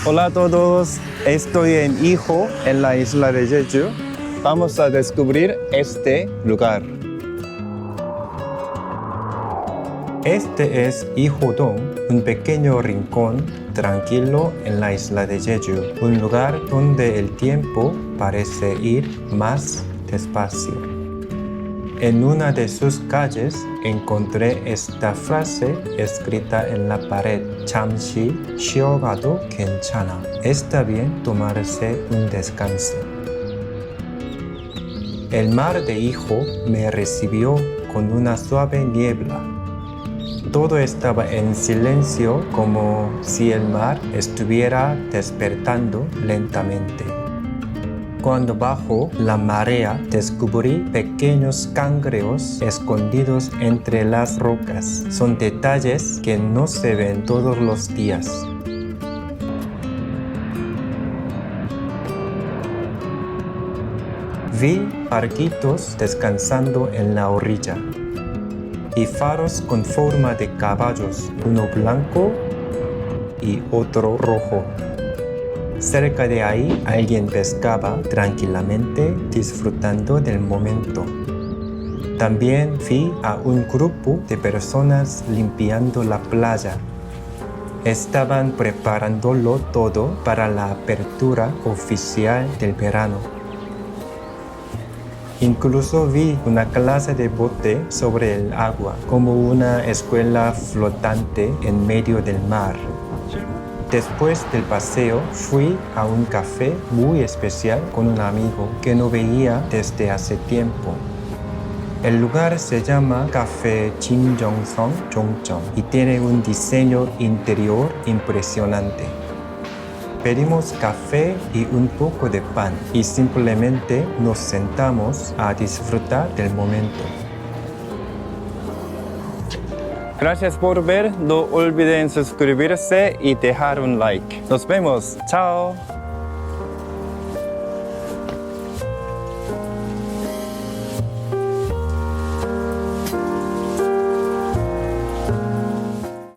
Hola a todos, estoy en Iho, en la isla de Jeju. Vamos a descubrir este lugar. Este es Iho-dong, un pequeño rincón tranquilo en la isla de Jeju, un lugar donde el tiempo parece ir más despacio. En una de sus calles encontré esta frase escrita en la pared: 잠시 쉬어가도 괜찮아. Está bien tomarse un descanso. El mar de Iho me recibió con una suave niebla. Todo estaba en silencio, como si el mar estuviera despertando lentamente. Cuando bajó la marea, descubrí pequeños cangrejos escondidos entre las rocas. Son detalles que no se ven todos los días. Vi barquitos descansando en la orilla y faros con forma de caballos, uno blanco y otro rojo. Cerca de ahí, alguien pescaba tranquilamente, disfrutando del momento. También vi a un grupo de personas limpiando la playa. Estaban preparándolo todo para la apertura oficial del verano. Incluso vi una clase de bote sobre el agua, como una escuela flotante en medio del mar. Después del paseo, fui a un café muy especial con un amigo que no veía desde hace tiempo. El lugar se llama Café Kim Jong-sung Jongjeong y tiene un diseño interior impresionante. Pedimos café y un poco de pan y simplemente nos sentamos a disfrutar del momento. Gracias por ver, no olviden suscribirse y dejar un like. Nos vemos, chao.